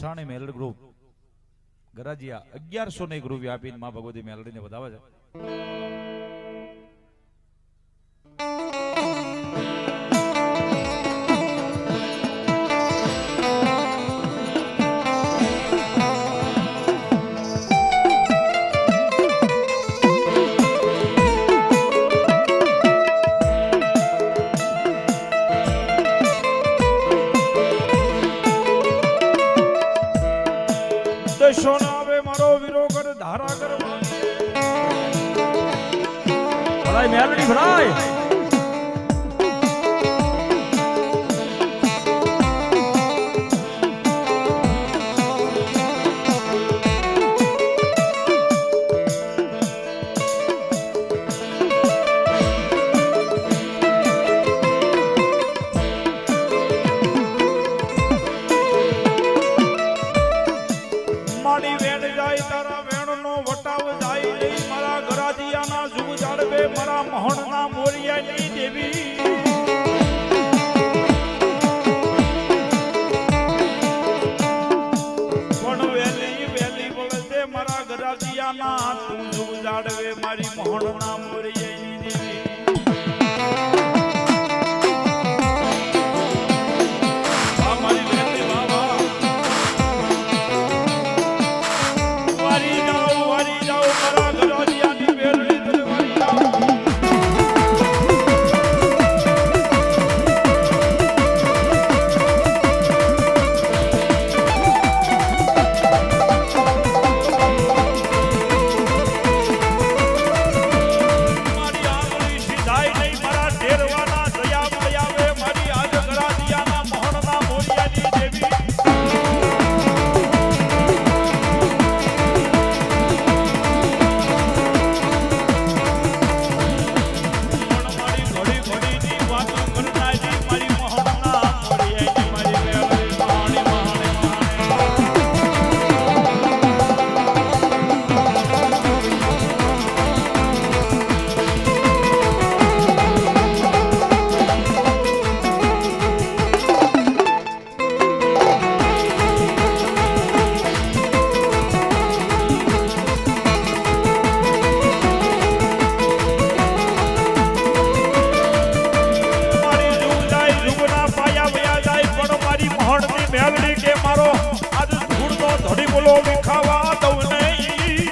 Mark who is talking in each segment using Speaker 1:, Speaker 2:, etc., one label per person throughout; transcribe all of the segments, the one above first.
Speaker 1: મસાણી Meldi group ગરાજીયા 1100 ની group આપીને માં ભગવતી મેલડીને વધાવે છે. સોનાવે મારો વીરો કર ધારા કર ભલાઈ મેલડી ભલાઈ મોહનના મોરિયાની દેવી પણ વેલી વેલી બોલતે મારા ગરાજીયાના તું જુગ જાડવે મારી મોહનના મોરિયાની દેવી આ મારી વેલી બાબા વારી જાઓ મારા ગરાજીયાની વેલી તલવારી જાઓ. મેલડી કે મારો આજ ધૂળનો ધડી બોલો વિખાવા દઉં નહીં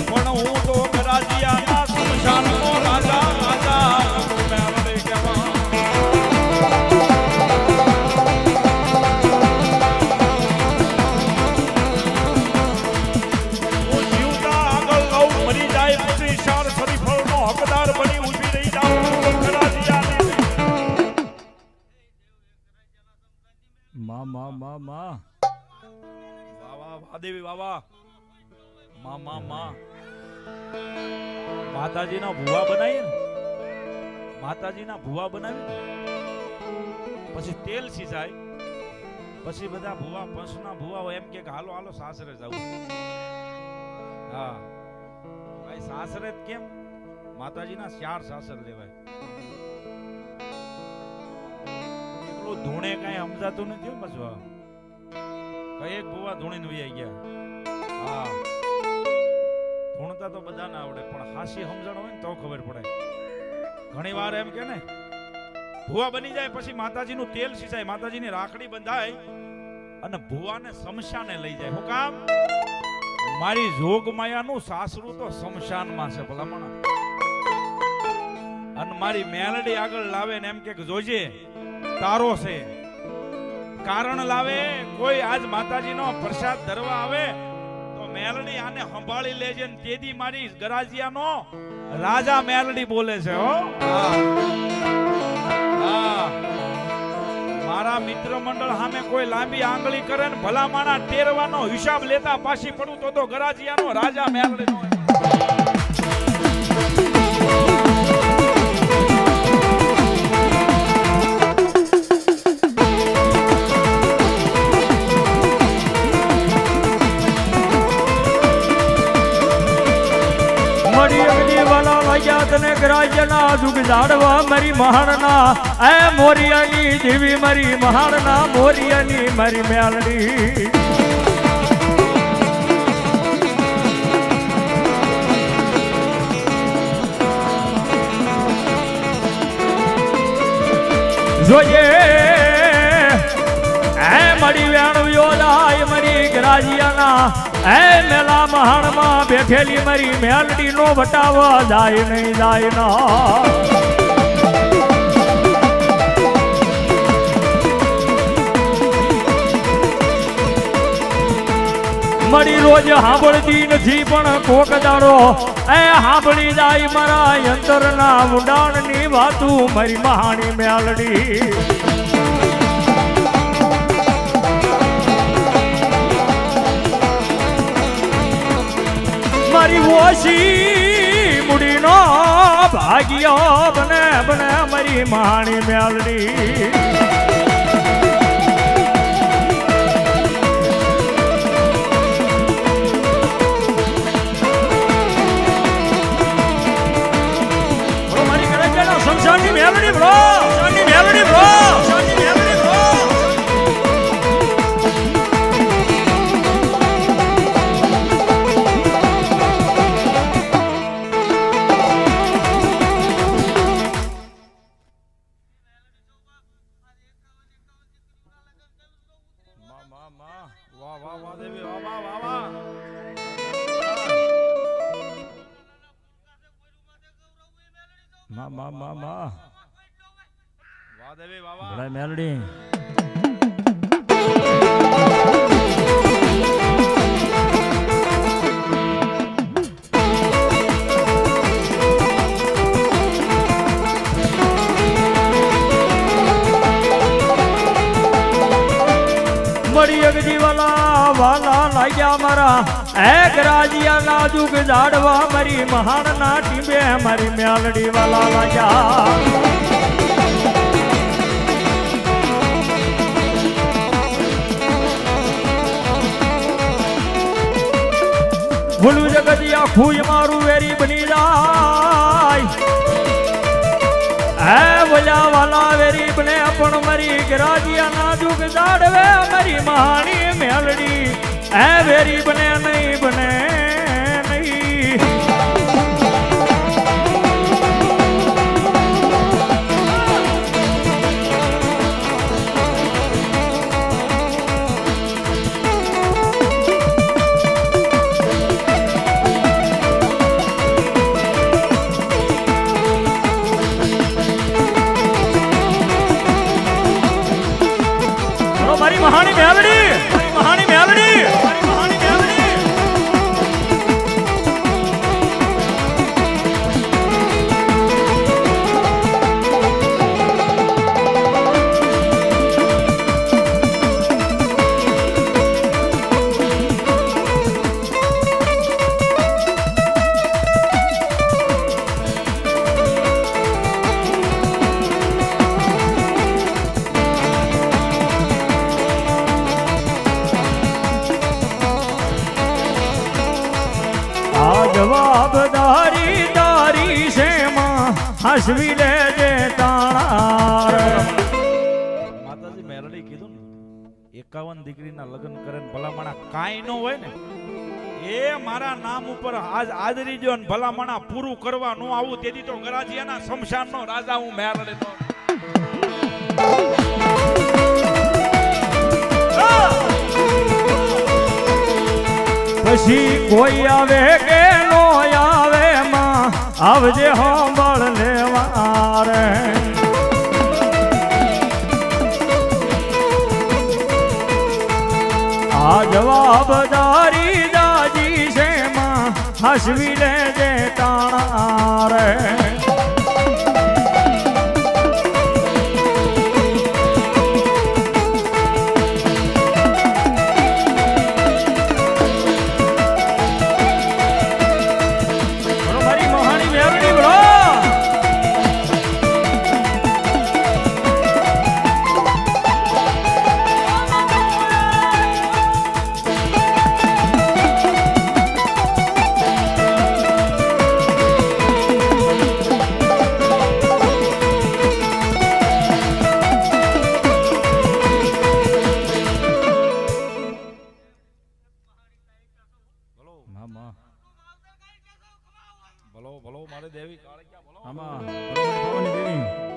Speaker 1: પણ હું તો ગરાજીયાના સુમશાનનો રાજા રાજા મેલડી કહેવા હું જીવતા આગળ લઉં મરી જાય પછી શાર શરીફળનો હકદાર બની માતાજીના ભુવા બનાવીએ ને માતાજીના ભુવા બનાવી પછી તેલ સિંચાય પછી બધા ભુવા પંચના ભુવા એમ કે હાલો હાલો સાસરે જવું. હા ભાઈ સાસરે કેમ માતાજીના 4 સાસર લેવાય. એકલું ધૂણે કઈ સમજાતું નથી બસવા કઈ એક ભુવા ધૂણીને વહી ગયા. હા ધૂણતા તો બધાને આવડે પણ હાસી સમજણ હોય ને તો ખબર પડે. ઘણી વાર એમ કે ને ભુવા બની જાય પછી માતાજીનું તેલ સિંચાય માતાજીની રાખડી બંધાય અને ભુવાને શમશાને લઈ જાય. શું કામ? મારી જોગમાયાનું સાસરું તો શમશાનમાં છે ભલામણા. અને મારી મેલડી આગળ લાવે ને એમ કે જોજે તારો છે કારણ લાવે. કોઈ આજ માતાજીનો પ્રસાદ ધરવા આવે તો મેલડી આને સંભાળી લેજે ને તેદી મારી ગરાજીયાનો રાજા મેલડી બોલે છે. હો હા મારા મિત્ર મંડળ સામે કોઈ લાંબી આંગળી કરે ને ભલામાણા ટેરવાનો હિસાબ લેતા પાછી પડું તો ગરાજીયાનો રાજા મેલડી મળી અગલી વાલા
Speaker 2: લાગ્યા તને ગ્રાજ્યના દુઃખ ઝાડવા મારી મહાણના એ મોરિયાની દેવી મારી મહાણના મોરિયાની મારી મેલડી જોઈએ એ મળી વેણવ્યો જાય મારી ગ્રાજિયાના એ મેલા મહાણમાં બેઠેલી મારી મેલડી નો વટાવા જાય નહીં જાય ના મળી રોજ સાંભળતી નથી પણ કોક દાડો એ સાંભળી જાય મારા અંતરના ઊંડાણની વાતું મારી મહાણી મેલડી મારી ઓછી મુડીનો ભાગ્યો બને બને મારી મહાણી Meldi Johnny Melody bro, Johnny Melody bro, Johnny Melody bro. Ma, wah Devi, wah. Ma. વાહ દેવી વાહ વાહ બડા મેલડી મળી અગજી વાલા લાગ્યા મારા એક રાજીયા નાજુક ઝાડવા મારી મહાણના ટીંબે મારી મેલડી વાલા લાગ્યા ભૂલું જગતિયા ખુય મારું વેરી બની જાય હે બોલ્યા વાલા વેરી બને પણ મારી ગરાજિયા નાજુક ઝાડવે મારી મહાણી મેલડી હે વેરી બને નહીં બને નહીં મહાણી મેલડી મહાણી મેલડી મહાણી મેલડી જવાબદારી તારી છે માં હસવી લેજે તાણાર માતાજી મેલડી કીધું ને 51 દીકરીના લગ્ન કરે ને ભલામણા કાંઈ ન હોય ને એ મારા નામ ઉપર આદરી જો ને ભલામણા પૂરું કરવા નો આવું તેથી તો ગરાજીયાના શમશાનનો રાજા હું મેલડી તો પછી કોઈ આવે કે નો આવે માં આવજે હોંબળ લેવા રે આ જવાબદારી દાજી છે માં હસવી લેજે તાણા રે
Speaker 1: આમાં ભલો ભલો મારે દેવી કાળે ક્યાં ભલો
Speaker 2: આમાં ભવાની દેવી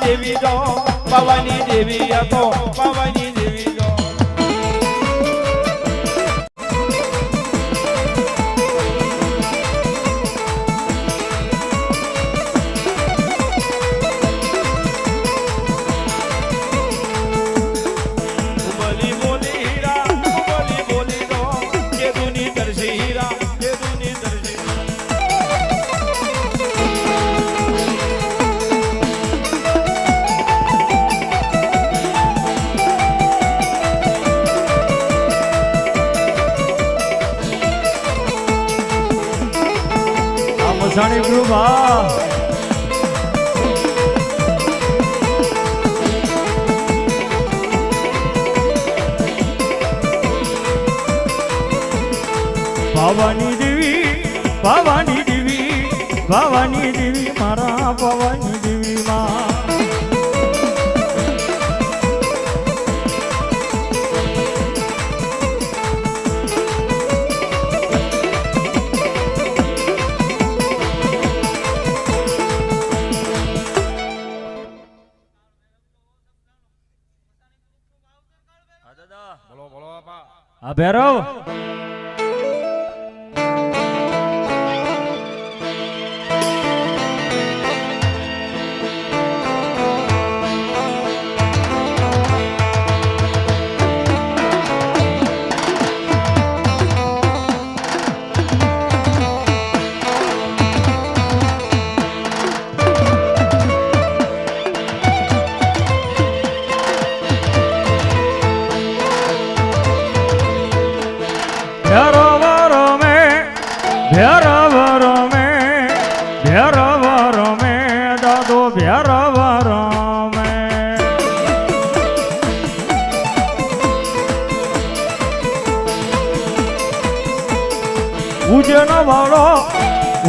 Speaker 1: દેવી જો ભવાની દેવી તો ભવાની દેવી જો બોલી બોલી હીરા બોલી બોલી દો કે દુની દર્શી હીરા કે દુની દર્શી
Speaker 2: મસાણી કૃપા ભવાની દેવી ભવાની દેવી ભવાની દેવી મારા ભવાની દેવી માં
Speaker 1: બોલો બોલો બાપા
Speaker 2: આ ભૈરવ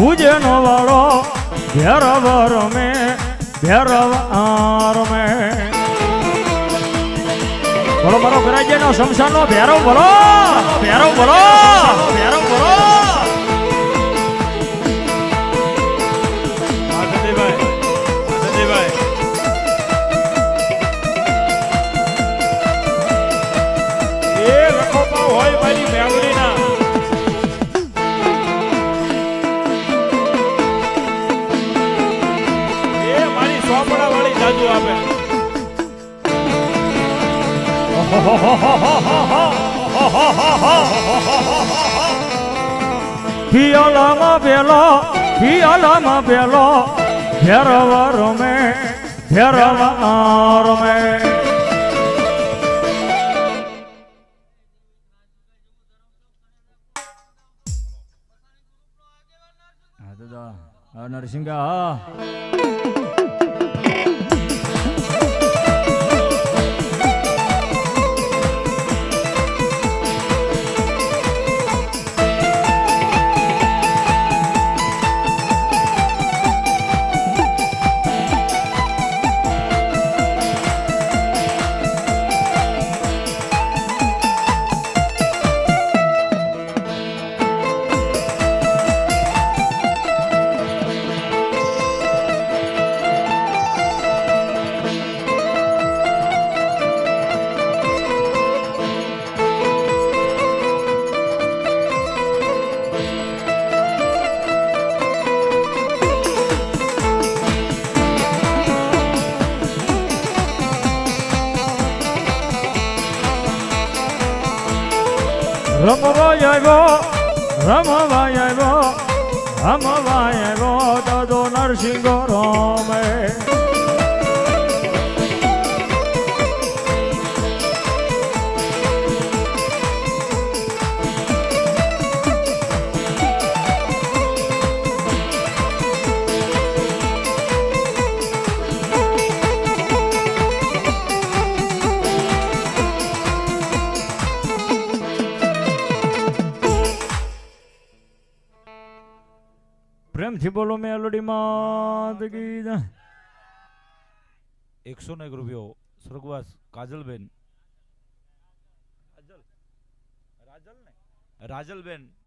Speaker 2: ઉજનો વાળો ભૈરવ રમે ભૈરવ રમે બોલો મારો ગરાજ્ય નો શમશાન નો ભૈરવ બોલો ભૈરવ બોલો ભૈરવ બોલો
Speaker 1: એ રખોપા હોય મારી મેવડી ના ચોપડા વાળી જાદુ આપે
Speaker 2: પિયાલામાં પેલો ભૈરવ રમે ભૈરવ રમે દાદા નરસિંગા રમવા આવ્યો દાદો નરસિંહ રમે પ્રેમથી બોલો મેલડી માત કી જય.
Speaker 1: 101 રૂપિયો સ્વર્ગવાસ કાજલબેન રાજલબેન